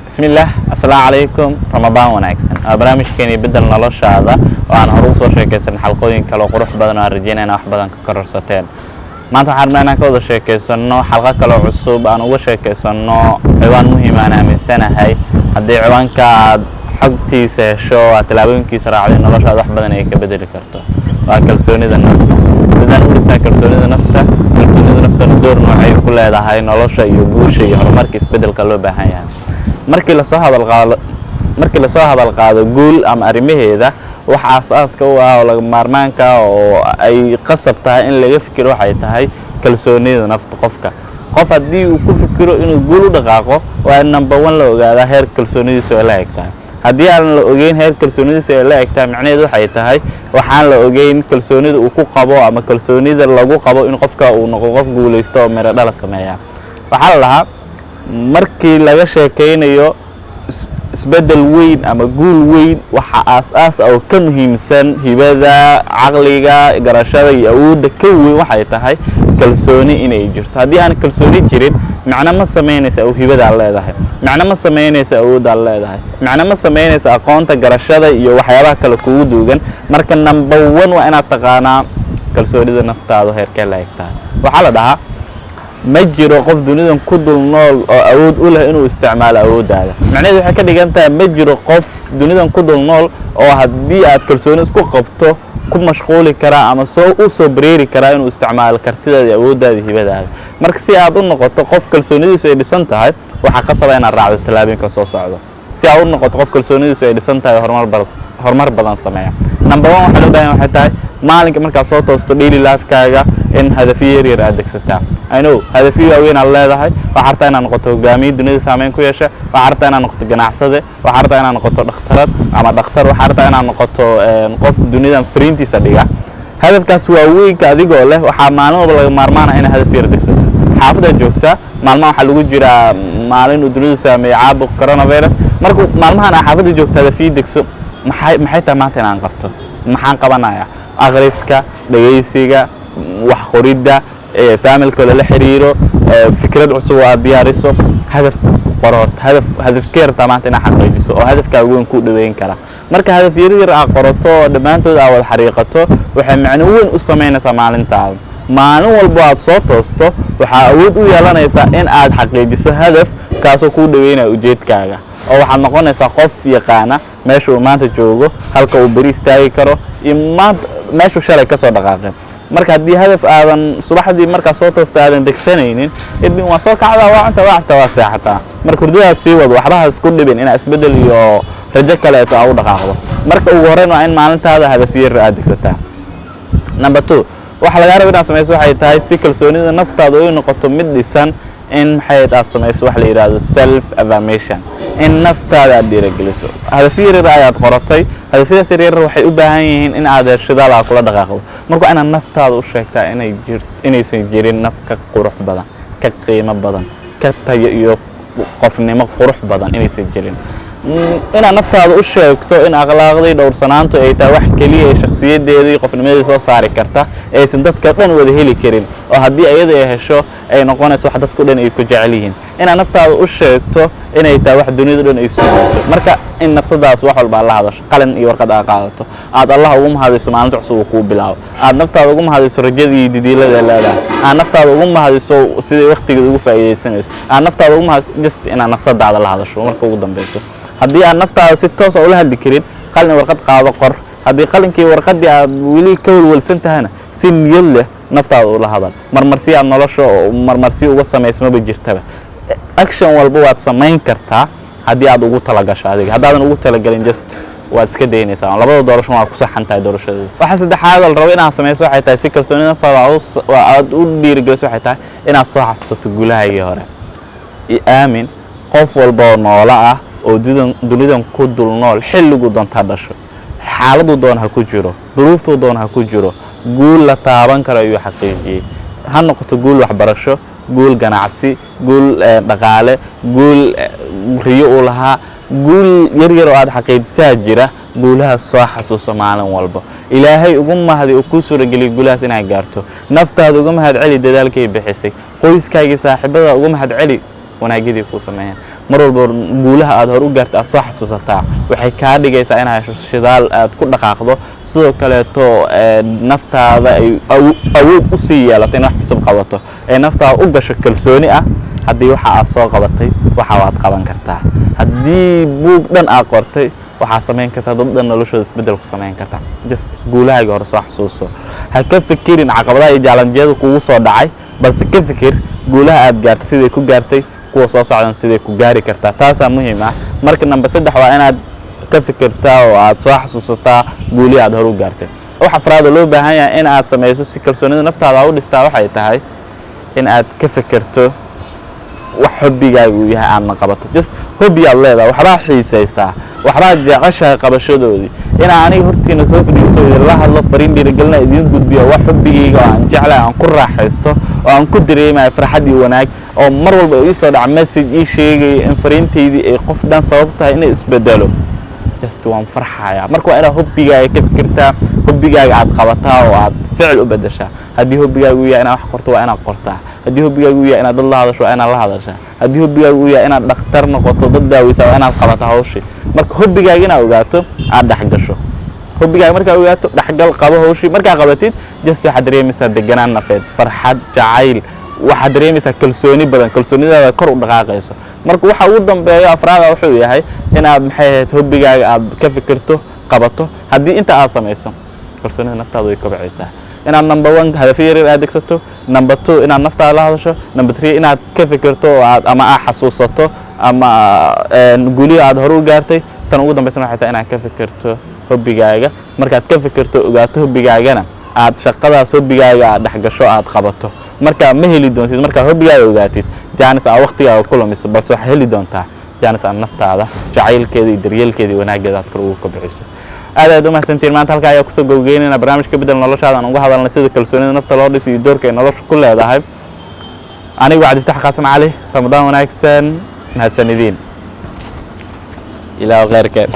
بسم الله السلام عليكم رمضان وناكسن برنامج كيني بدل نلوش هذا وأنا هروح صور شيكسن حلقين كلو قروح بدنا رجينا أنا وحبنا كررستين ما أنت حرنا أنا كذا شيكسنو حلقة كلو عصوب أنا وش شيكسنو عوان مهم أنا من سنة هاي هدي عوان كاد حقتي سشو تلاقين كيس راعين نلوش هذا وحبنا هيك بدل كرته وكلسوني ذا نفط سيدنا نقول كلسوني ذا نفط كلسوني ذا نفط ندور نوعي كل هذا هاي نلوش يجوش يهرمركز بدل كلو بهاي markii la soo hadal qaado guul ama arimaheeda waxa asaaska u ah oo laga maarmaanka oo ay qasab tahay in laga fikiro waxay tahay kalsoonida nafta qofka qof hadii uu ku fikiro inuu guul u dhaqaaqo waa number 1 la ogaada heer kalsoonidiisa la eegtaa hadii aan la ogeyn heer kalsoonidiisa la eegtaa macnaheedu waxay tahay waxaan la ogeyn kalsoonida uu ku qabo ama kalsoonida lagu qabo in qofka uu noqdo qof guuleysto oo miro dhal sameeya waxa la lahaa markii laga sheekeynayo isbedel weyn ama guul weyn waxa aas oo ka muhiimsan hibada aqliga garashada iyo awoodda ka weyn waxay tahay kalsooni inay jirto hadii aan kalsooni jirin macna ma sameynaysa oo hibada leedahay macna ma sameynaysa awoodda leedahay macna ma sameynaysa aqoonta garashada iyo waxyaabaha kale kugu duugan marka number 1 waa inaad taqaanaa kalsoonida naftaada heerka la eegtaa waxa la dhahaa ma jiro qof dunidan ku dul nool oo awood u leh inuu isticmaalo awooddaada macnaheedu waxa ka dhigantaa ma jiro qof dunidan ku dul nool oo hadii aad kalsooni isku qabto ku mashquuli kara ama soo bareeri kara inuu isticmaalo kartidaada awooddaada hibadaada marka si aad u noqoto qof kalsoonidiisu ay dhisan tahay waxa qasab ah inaad raacdo talaabooyinka soo socdo si aad u noqoto qof kalsoonidiisu ay dhisan tahay horumar badan sameeya number 1 waxa loo baahan yahay tahay maalinka marka soo toosto daily life-kaaga in hadafiyo yar aad degsataa I know hadafiyo weyn aan leedahay waxa artaa inaan noqoto hogaamiye dunida saameyn ku yeesha waxa artaa inaan noqoto ganacsade waxa artaa inaan noqoto dhakhtarad ama dhakhtar waxa artaa inaan noqoto qof dunidan fariintiisa dhiga hadafkaas waa weyn adigoo leh waxa maalin walba laga maarmaan in hadaf yar degsato xaafada joogta maalmaha waxa lagu jiraa maalin uu dunida saameeyay caabuq coronavirus markuu maalmahan xaafada joogta hadafiyo degso maxay tahay maanta inaan qabto maxaan qabanayaa akhriska dhageysiga wax qorida familka la xiriiro fikrad cusub oo diyaariso hadaf qorort hadaf keerta maanta inaan xaqiijiso oo hadafka weyn ku dhaweyn kara marka hadaf yar aad qorato dhamaantood aad wada xariiqato waxay macno weyn u sameynaysaa maalintaada maalin walba aad soo toosto waxa awood u yeelanaysaa in aad xaqiijiso hadaf kaasoo ku dhaweynaya ujeedkaaga oo waxa noqonaysa qof yaqaana meesha uu maanta joogo halka uu bari istaagi karo imaad meesha shalay ka soo dhaqaaqay marka hadii hadaf aadan subaxdii marka soo toosto aadan degsanaynin idin waa soo kacdaa waa inta waa seexataa marka hurdada sii wado waxba isku dhibin in isbedel iyo rajo kale ay u dhaqaaqdo marka ugu horreyn waa in maalintaada hadaf yar aad degsataa number 2 waxa laga rabaa inaad sameyso waxay tahay si kalsoonida naftaada ay noqoto mid dhisan in maxay aad sameyso wax la yiraahdo self affirmation in naftaada aad dhiirigeliso hadafyada ayaad qoratay hadafyadaas yar waxay u baahan yihiin in aad shidaal kula dhaqaaqdo marka inaad naftaada u sheegtaa inaysan jirin naf ka qurux badan ka qiimo badan ka tayo iyo qofnimo qurux badan inaysan jirin inaad naftaada u sheegto in akhlaaqdii dhowrsanaantu ay tahay wax kaliya ee shakhsiyadeeda iyo qofnimadeeda soo saari karta aysan dadka dhan wada heli karin oo hadii ayada ay hesho ay noqonayso wax dadku dhan ay ku jecel yihiin inaad naftaada u sheegto inay tahay wax dunida dhan ay sugayso marka in nafsadaas wax walba la hadasho qalin iyo warqad aad qaadato aad Allah ugu mahadiso maalinta cusub ku bilaabo aad naftaada ugu mahadiso rajadii didiilada leedahay aad naftaada ugu mahadiso sidii waqtigeeda ugu faa'iideysanayso aad naftaada ugu mahadiso just inaad nafsadaada la hadasho marka ugu dambayso hadii aan naftaada si toos ah u la hadli karin qalin warqad qaado qor hadii qalinkii warqadii aad wili ka walwalsan tahana si niyad leh naftaada u la hadal marmarsi aad nolosha marmarsi uga sameysmaba jirtaba action walba waad sameyn kartaa hadii aad ugu talagasho adiga hadaadan ugu talagalin just waad iska deynaysaa labada doorasho waa ku saxantahay doorashada waxa saddexaad la rabo inaad sameyso waxay tahay si kalsoonida naftaada aad u dhiirigeliso waxay tahay inaad soo xasuusto guulahaagii hore aamin qof walba oo nool ah oo dunidan ku dul nool xilligu doonta dhasho xaaladu doon ha ku jiro duruuftu doon ha ku jiro guul la taaban karo iyo xaqiiqi ha noqoto guul waxbarasho guul ganacsi guul dhaqaale guul riyo u lahaa guul yar oo aad xaqiijisaa jira guulaha soo xasuuso maalin walba ilaahay ugu mahadi oo ku soo rageli guulahaas inaad gaarto naftaada ugu mahad celi dadaalkay bixisay qoyskaaga saaxiibada ugu mahad celi wanaagidii ku sameeyeen mar walba guulaha aad hor u gaartay aad soo xasuusataa waxay kaa dhigaysaa inaad hesho shidaal aad ku dhaqaaqdo sidoo kaleeto naftaada ay awood u sii yeelato in wax cusub qabato ee naftaada u gasho kalsooni ah haddii waxa aad soo qabatay waxa waad qaban kartaa haddii buug dhan aad qortay waxaa samayn kartaa dad dhan noloshooda isbeddel ku samayn kartaa just guulahaaga hore soo xasuuso ha ka fikirin caqabadaha iyo jaalanjiyada kugu soo dhacay balse ka fikir guulaha aad gaartay siday ku gaartay kuwa soo socdan siday ku gaari kartaa taasaa muhiim ah marka number 3 waa inaad ka fikirtaa oo aad soo xasuusataa guulihii aad hore u gaartay wax afraad loo baahan yahay in aad samayso si kalsoonida naftaada u dhistaa waxay tahay in aad ka fikirto wax hobbigaaga uu yahay aad qabato just hobby aad leedahay waxba xiisaysaa waxba jeceshahay qabashadoodii in aniga hortiina soo fadhiisto la hadlo fariin dhiirigelina idin gudbiyo wax hobbigayga aan jeclahay aan ku raaxaysto oo aan ku dareemayo farxad iyo wanaag oo mar walba ii soo dhac message ii sheegay in fariinteydii ay qof dhan sabab tahay inay isbedelo just waan farxaya marka waa inaad hobbigaaga ka fikirtaa hobbigaaga aad qabataa oo aad ficil u bedeshaa haddii hobbigaaga uu yahay inaad wax qorto waa inaad qortaa haddii hobbigaaga uu yahay inaad dad la hadasho waa inaad la hadashaa haddii hobbigaaga uu yahay inaad dhakhtar noqoto dad daaweysa waa inaad qabataa hawshii marka hobbigaaga inaad ogaato aad dhexgasho hobbigaaga markaad ogaato dhexgal qabo hawshii markaad qabatid just waxaad dareemaysaa deganaan nafeed farxad jacayl waxaad dareemaysaa kalsooni badan kalsoonidaada kor u dhaqaaqayso marka waxa ugu dambeeyo afraada wuxuu yahay inaad maxay ahayd hobbigaaga aad ka fikirto qabato haddii inta aad samayso kalsoonida naftaada way kobcaysaa inaad number 1 hadaf yar aad degsato number 2 inaad naftaada la hadasho number 3 inaad ka fikirto oo aad ama aad xasuusato ama guulihi aad hore u gaartay tan ugu dambeysana waxay tahay inaad ka fikirto hobbigaaga markaad ka fikirto ogaato hobbigaagana aad shaqadaas hobbigaaga aad dhexgasho aad qabato marka ma heli doonsid marka hobbigaaga ogaatid jaanis aad waqtigaaga ku lumiso balse waxaad heli doontaa jaanis aad naftaada jacaylkeeda iyo daryeelkeeda iyo wanaageeda aad kor ugu kobciso aad u mahadsantiin maanta halka ayaa kusoo gowgeynayna barnaamijka bedel noloshaada aan uga hadalnay sida kalsoonida nafta loo dhiso iyo doorka ay nolosha ku leedahay anigu Cabdifataax Qaasim Cali ramadaan wanaagsan mahadsanidin ilaa khayrkeed